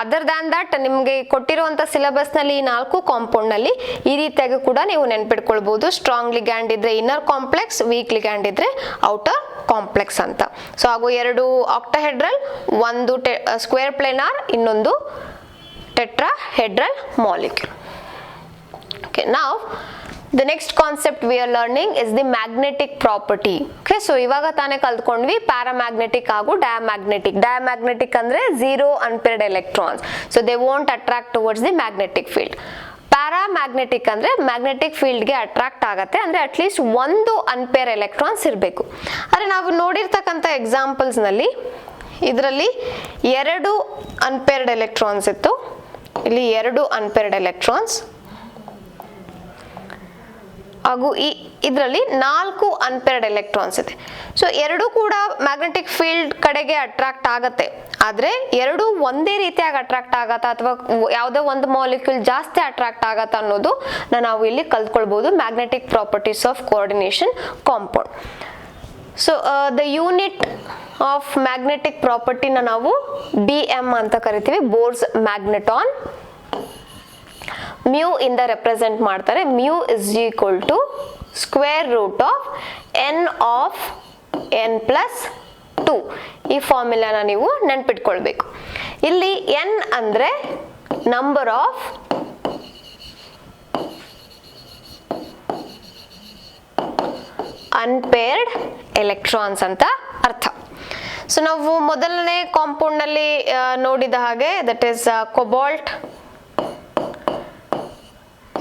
ಅದರ್ ದ್ಯಾನ್ ದಟ್ ನಿಮ್ಗೆ ಕೊಟ್ಟಿರುವಂತ ಸಿಲೆಬಸ್ ನಲ್ಲಿ ಈ 4 ಕಾಂಪೌಂಡ್ ನಲ್ಲಿ ಈ ರೀತಿಯಾಗಿ ಕೂಡ ನೀವು ನೆನ್ಪಿಟ್ಕೊಳ್ಬಹುದು. ಸ್ಟ್ರಾಂಗ್ ಲಿಗ್ಯಾಂಡ್ ಇದ್ರೆ ಇನ್ನರ್ ಕಾಂಪ್ಲೆಕ್ಸ್, ವೀಕ್ ಲಿಗ್ಯಾಂಡ್ ಇದ್ರೆ ಔಟರ್ ಕಾಂಪ್ಲೆಕ್ಸ್ ಅಂತ. ಸೊ ಹಾಗೂ 2 ಆಕ್ಟಾಹೆಡ್ರಲ್, 1 ಸ್ಕ್ವೇರ್ ಪ್ಲೇನಾರ್, ಇನ್ನೊಂದು tetrahedral molecule. Okay, now the next concept we are learning is the magnetic property. Okay, so ಇವಾಗ ತಾನೇ ಕಲ್ತ್ಕೊಂಡ್ವಿ ಪ್ಯಾರಾಮ್ಯಾಗ್ನೆಟಿಕ್ ಹಾಗೂ ಡಯಾಮ್ಯಾಗ್ನೆಟಿಕ್. ಡಯಾಮ್ಯಾಗ್ನೆಟಿಕ್ ಅಂದ್ರೆ 0 unpaired electrons, so they won't attract towards the magnetic field. Paramagnetic ಅಂದ್ರೆ magnetic ಫೀಲ್ಡ್ಗೆ attract ಆಗತ್ತೆ, ಅಂದ್ರೆ at least 1 ಅನ್ಪೇರ್ electrons ಇರಬೇಕು. ಆದರೆ ನಾವು ನೋಡಿರ್ತಕ್ಕಂಥ ಎಕ್ಸಾಂಪಲ್ಸ್ ನಲ್ಲಿ ಇದರಲ್ಲಿ 2 ಅನ್ಪೇರ್ಡ್ ಎಲೆಕ್ಟ್ರಾನ್ಸ್ ಇತ್ತು, ಇಲ್ಲಿ 2 ಅನ್ಪೇರ್ಡ್ ಎಲೆಕ್ಟ್ರಾನ್ಸ್, ಹಾಗೂ ಇದರಲ್ಲಿ 4 ಅನ್ಪೇರ್ಡ್ ಎಲೆಕ್ಟ್ರಾನ್ಸ್ ಇದೆ. ಸೊ 2 ಕೂಡ ಮ್ಯಾಗ್ನೆಟಿಕ್ ಫೀಲ್ಡ್ ಕಡೆಗೆ ಅಟ್ರಾಕ್ಟ್ ಆಗತ್ತೆ. ಆದ್ರೆ 2 ಒಂದೇ ರೀತಿಯಾಗಿ ಅಟ್ರಾಕ್ಟ್ ಆಗತ್ತಾ ಅಥವಾ ಯಾವುದೇ ಒಂದು ಮಾಲಿಕ್ಯೂಲ್ ಜಾಸ್ತಿ ಅಟ್ರಾಕ್ಟ್ ಆಗತ್ತಾ ಅನ್ನೋದು ನಾವು ಇಲ್ಲಿ ಕಲ್ತ್ಕೊಳ್ಬಹುದು. Magnetic properties of coordination compound. So the unit of magnetic ಪ್ರಾಪರ್ಟಿನ ನಾವು BM ಅಂತ ಕರಿತೀವಿ, ಬೋರ್ಸ್ ಮ್ಯಾಗ್ನೆಟಾನ್. ಮ್ಯೂ ಇಂದ ರೆಪ್ರೆಸೆಂಟ್ ಮಾಡ್ತಾರೆ. Mu is equal to square root of n of n plus 2. ಈ ಫಾರ್ಮುಲಾನ ನೀವು ನೆನ್ಪಿಟ್ಕೊಳ್ಬೇಕು. ಇಲ್ಲಿ n ಅಂದ್ರೆ ನಂಬರ್ ಆಫ್ ಅನ್ಪೇರ್ಡ್ ಎಲೆಕ್ಟ್ರಾನ್ಸ್ ಅಂತ ಅರ್ಥ. ಸೊ ನಾವು ಮೊದಲನೇ ಕಾಂಪೌಂಡ್ ನಲ್ಲಿ ನೋಡಿದ ಹಾಗೆ that is cobalt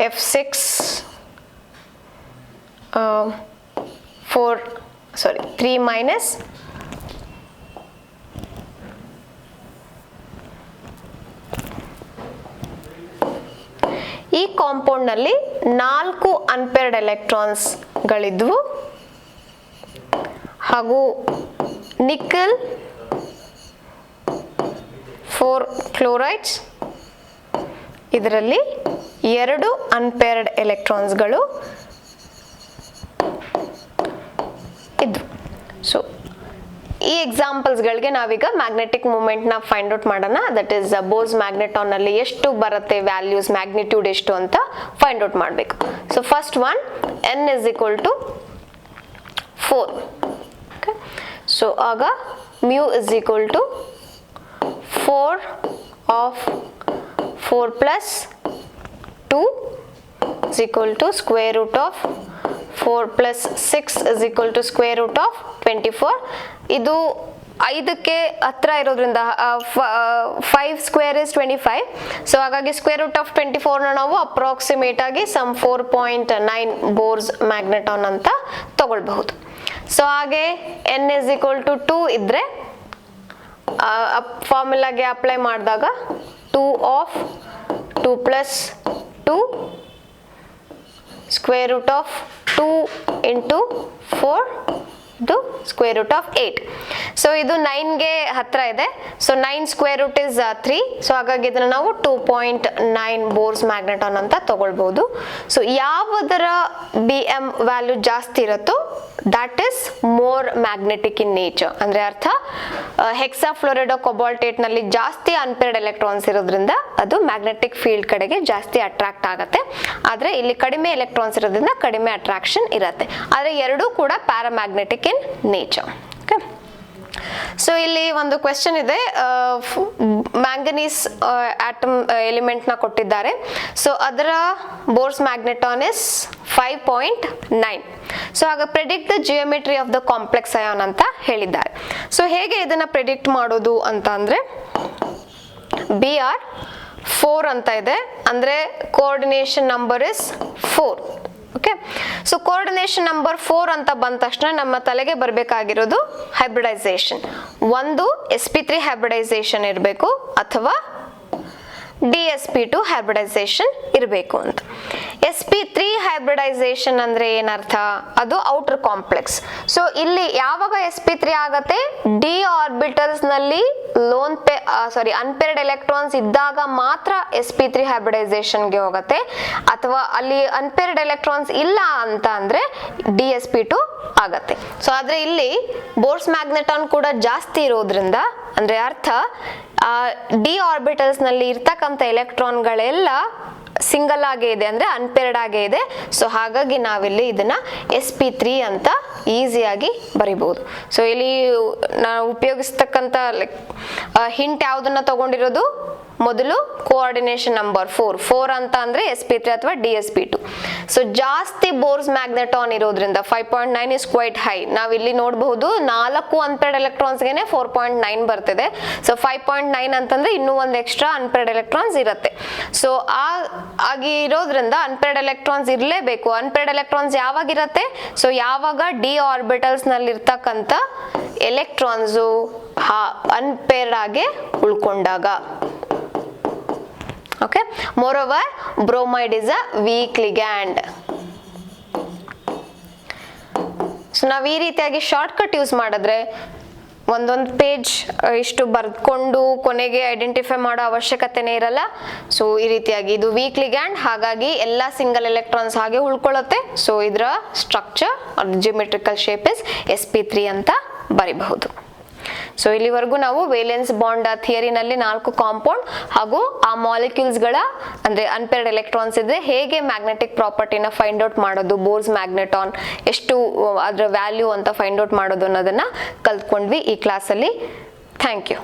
F6 3 minus, ಈ ಕಾಂಪೌಂಡ್ ನಲ್ಲಿ 4 ಅನ್ಪೇರ್ಡ್ ಎಲೆಕ್ಟ್ರಾನ್ಸ್ ಗಳಿದ್ವು. ಹಾಗೂ ನಿಕಲ್ 4 ಕ್ಲೋರೈಡ್ಸ್, ಇದರಲ್ಲಿ 2 ಅನ್ಪೇರ್ಡ್ ಎಲೆಕ್ಟ್ರಾನ್ಸ್ಗಳು ಇದ್ವು. ಸೊ ಈ ಎಕ್ಸಾಂಪಲ್ಸ್ಗಳಿಗೆ ನಾವೀಗ ಮ್ಯಾಗ್ನೆಟಿಕ್ ಮೂಮೆಂಟ್ನ ಫೈಂಡ್ ಔಟ್ ಮಾಡೋಣ. ದಟ್ ಈಸ್ ಬೋರ್ಸ್ ಮ್ಯಾಗ್ನೆಟಾನ್ ಅಲ್ಲಿ ಎಷ್ಟು ಬರುತ್ತೆ ವ್ಯಾಲ್ಯೂಸ್, ಮ್ಯಾಗ್ನಿಟ್ಯೂಡ್ ಎಷ್ಟು ಅಂತ ಫೈಂಡ್ ಔಟ್ ಮಾಡಬೇಕು. So first one n is equal to 4. Okay. So ಆಗ mu is equal to 4 of 4 plus 2 is equal to square root of 4 plus 6 is equal to square root of 24. ಇದು 5ಕ್ಕೆ ಹತ್ರ ಇರೋದ್ರಿಂದ 5 square is 25. So ಹಾಗಾಗಿ square root of 24ನ ನಾವು approximate ಆಗಿ some 4.9 Bohr's ಮ್ಯಾಗ್ನೆಟಾನ್ ಅಂತ ತಗೊಳ್ಬಹುದು. So ಹಾಗೆ n is equal to 2 ಇದ್ರೆ ಫಾರ್ಮುಲಾಗೆ ಅಪ್ಲೈ ಮಾಡಿದಾಗ 2 of 2 plus 2 square root of 2 into 4 ಇದು ಸ್ಕ್ವೇರ್ ರೂಟ್ ಆಫ್ 8. ಸೊ ಇದು 9ಗೆ ಹತ್ರ ಇದೆ. So 9 square root is 3. So ಹಾಗಾಗಿ ಇದನ್ನ ನಾವು 2.9 ಬೋರ್ಸ್ ಮ್ಯಾಗ್ನೆಟಾನ್ ಅಂತ ತಗೊಳ್ಬಹುದು. ಸೊ ಯಾವುದರ BM ವ್ಯಾಲ್ಯೂ ಜಾಸ್ತಿ ಇರುತ್ತೋ that is more magnetic in nature. ಅಂದ್ರೆ ಅರ್ಥ ಹೆಕ್ಸಾಫ್ಲೋರೈಡ್ ಕೊಬಾಲ್ಟೇಟ್ ನಲ್ಲಿ ಜಾಸ್ತಿ ಅನ್ಪೇರ್ಡ್ ಎಲೆಕ್ಟ್ರಾನ್ಸ್ ಇರೋದ್ರಿಂದ ಅದು ಮ್ಯಾಗ್ನೆಟಿಕ್ ಫೀಲ್ಡ್ ಕಡೆಗೆ ಜಾಸ್ತಿ ಅಟ್ರಾಕ್ಟ್ ಆಗುತ್ತೆ. ಆದ್ರೆ ಇಲ್ಲಿ ಕಡಿಮೆ ಎಲೆಕ್ಟ್ರಾನ್ಸ್ ಇರೋದ್ರಿಂದ ಕಡಿಮೆ ಅಟ್ರಾಕ್ಷನ್ ಇರುತ್ತೆ. ಆದ್ರೆ ಎರಡೂ ಕೂಡ paramagnetic in nature. Okay. So ಇಲ್ಲಿ ಒಂದು ಕ್ವೆಶ್ಚನ್ ಇದೆ, ಮ್ಯಾಂಗನೀಸ್ ಆಟಮ್ ಎಲಿಮೆಂಟ್ ನ ಕೊಟ್ಟಿದ್ದಾರೆ. ಸೊ ಅದರ ಬೋರ್ಸ್ ಮ್ಯಾಗ್ನೆಟಾನ್ ಇಸ್ 5.9. ಸೊ ಆಗ predict the geometry of the complex ion ಅಂತ ಹೇಳಿದ್ದಾರೆ. ಸೊ ಹೇಗೆ ಇದನ್ನ ಪ್ರೆಡಿಕ್ಟ್ ಮಾಡೋದು ಅಂತ ಅಂದ್ರೆ Br 4 ಅಂತ ಇದೆ, ಅಂದ್ರೆ coordination number is 4. Okay. So coordination number 4 ಅಂತ ಬಂದ ತಕ್ಷಣ ನಮ್ಮ ತಲೆಗೆ ಬರಬೇಕಾಗಿರೋದು ಹೈಬ್ರಿಡೈಸೇಷನ್. ಒಂದು sp3 ಹೈಬ್ರಿಡೈಸೇಷನ್ ಇರಬೇಕು ಅಥವಾ dsp2 ಹೈಬ್ರಿಡೈಸೇಷನ್ ಇರಬೇಕು ಅಂತ. sp3 ಹೈಬ್ರಿಡೈಸೇಷನ್ ಅಂದ್ರೆ ಏನರ್ಥ? ಅದು ಔಟರ್ ಕಾಂಪ್ಲೆಕ್ಸ್. ಸೊ ಇಲ್ಲಿ ಯಾವಾಗ sp3 ಆಗತ್ತೆ, d ಆರ್ಬಿಟಲ್ಸ್ ನಲ್ಲಿ ಅನ್ಪೇರ್ಡ್ ಎಲೆಕ್ಟ್ರಾನ್ಸ್ ಇದ್ದಾಗ ಮಾತ್ರ sp3 ಹೈಬ್ರಿಡೈಸೇಷನ್ ಗೆ ಹೋಗುತ್ತೆ. ಅಥವಾ ಅಲ್ಲಿ ಅನ್ಪೇರ್ಡ್ ಎಲೆಕ್ಟ್ರಾನ್ಸ್ ಇಲ್ಲ ಅಂತ ಅಂದ್ರೆ dsp2 ಆಗತ್ತೆ. ಸೊ ಆದ್ರೆ ಇಲ್ಲಿ ಬೋರ್ಸ್ ಮ್ಯಾಗ್ನೆಟಾನ್ ಕೂಡ ಜಾಸ್ತಿ ಇರೋದ್ರಿಂದ ಅಂದ್ರೆ ಅರ್ಥ ಡಿ ಆರ್ಬಿಟಲ್ಸ್ ನಲ್ಲಿ ಇರ್ತಕ್ಕಂಥ ಎಲೆಕ್ಟ್ರಾನ್ಗಳೆಲ್ಲ ಸಿಂಗಲ್ ಆಗೇ ಇದೆ, ಅಂದ್ರೆ ಅನ್ಪೇರ್ಡ್ ಆಗೇ ಇದೆ. ಸೊ ಹಾಗಾಗಿ ನಾವಿಲ್ಲಿ ಇದನ್ನ sp3 ಅಂತ ಈಸಿಯಾಗಿ ಬರಿಬಹುದು. ಸೊ ಇಲ್ಲಿ ನಾವು ಉಪಯೋಗಿಸ್ತಕ್ಕಂಥ ಹಿಂಟ್ ಯಾವ್ದನ್ನ ತಗೊಂಡಿರೋದು, ಮೊದಲು ಕೋಆರ್ಡಿನೇಷನ್ ನಂಬರ್ 4 ಅಂತ ಅಂದ್ರೆ sp3 ಅಥವಾ dsp2. ಸೊ ಜಾಸ್ತಿ ಬೋರ್ಸ್ ಮ್ಯಾಗ್ನೆಟಾನ್ ಇರೋದ್ರಿಂದ 5.9 ಇಸ್ ಕ್ವೈಟ್ ಹೈ. ನಾವ್ ಇಲ್ಲಿ ನೋಡಬಹುದು 4 ಅನ್ಪೇರ್ಡ್ ಎಲೆಕ್ಟ್ರಾನ್ಸ್ ಗೆನೆ 4.9 ಬರ್ತಿದೆ. ಸೊ 5.9 ಅಂತಂದ್ರೆ ಇನ್ನೂ ಒಂದು ಎಕ್ಸ್ಟ್ರಾ ಅನ್ಪೇರ್ಡ್ ಎಲೆಕ್ಟ್ರಾನ್ಸ್ ಇರುತ್ತೆ. ಸೊ ಆಗಿ ಇರೋದ್ರಿಂದ ಅನ್ಪೇರ್ಡ್ ಎಲೆಕ್ಟ್ರಾನ್ಸ್ ಇರಲೇಬೇಕು. ಅನ್ಪೇರ್ಡ್ ಎಲೆಕ್ಟ್ರಾನ್ಸ್ ಯಾವಾಗ ಇರುತ್ತೆ? ಸೊ ಯಾವಾಗ ಡಿ ಆರ್ಬಿಟಲ್ಸ್ ನಲ್ಲಿ ಇರ್ತಕ್ಕಂಥ ಎಲೆಕ್ಟ್ರಾನ್ಸ್ ಅನ್ಪೇರ್ಡ್ ಆಗಿ ಉಳ್ಕೊಂಡಾಗ. Okay. Moreover, bromide is a weak ligand. So ನಾವು ಈ ರೀತಿಯಾಗಿ ಶಾರ್ಟ್ಕಟ್ ಯೂಸ್ ಮಾಡಿದ್ರೆ ಒಂದೊಂದು ಪೇಜ್ ಇಷ್ಟು ಬರ್ಕೊಂಡು ಕೊನೆಗೆ ಐಡೆಂಟಿಫೈ ಮಾಡೋ ಅವಶ್ಯಕತೆನೇ ಇರಲ್ಲ. ಸೊ ಈ ರೀತಿಯಾಗಿ ಇದು ವೀಕ್ ಲಿಗ್ಯಾಂಡ್, ಹಾಗಾಗಿ ಎಲ್ಲ ಸಿಂಗಲ್ ಎಲೆಕ್ಟ್ರಾನ್ಸ್ ಹಾಗೆ ಉಳ್ಕೊಳ್ಳುತ್ತೆ. ಸೊ ಇದರ structure geometrical shape is sp3 ಅಂತ ಬರಿಬಹುದು. ಸೊ ಇಲ್ಲಿವರೆಗೂ ನಾವು ವೇಲೆನ್ಸ್ ಬಾಂಡ್ ಥಿಯರಿನಲ್ಲಿ 4 ಕಾಂಪೌಂಡ್ ಹಾಗೂ ಆ ಮಾಲಿಕ್ಯೂಲ್ಸ್ ಗಳ ಅಂದ್ರೆ ಅನ್ಪೇರ್ಡ್ ಎಲೆಕ್ಟ್ರಾನ್ಸ್ ಇದ್ರೆ ಹೇಗೆ ಮ್ಯಾಗ್ನೆಟಿಕ್ ಪ್ರಾಪರ್ಟಿನ ಫೈಂಡ್ ಔಟ್ ಮಾಡೋದು, ಬೋರ್ಸ್ ಮ್ಯಾಗ್ನೆಟಾನ್ ಎಷ್ಟು ಅದರ ವ್ಯಾಲ್ಯೂ ಅಂತ ಫೈಂಡ್ ಔಟ್ ಮಾಡೋದು ಅನ್ನೋದನ್ನ ಕಲ್ತ್ಕೊಂಡ್ವಿ ಈ ಕ್ಲಾಸಲ್ಲಿ. Thank you.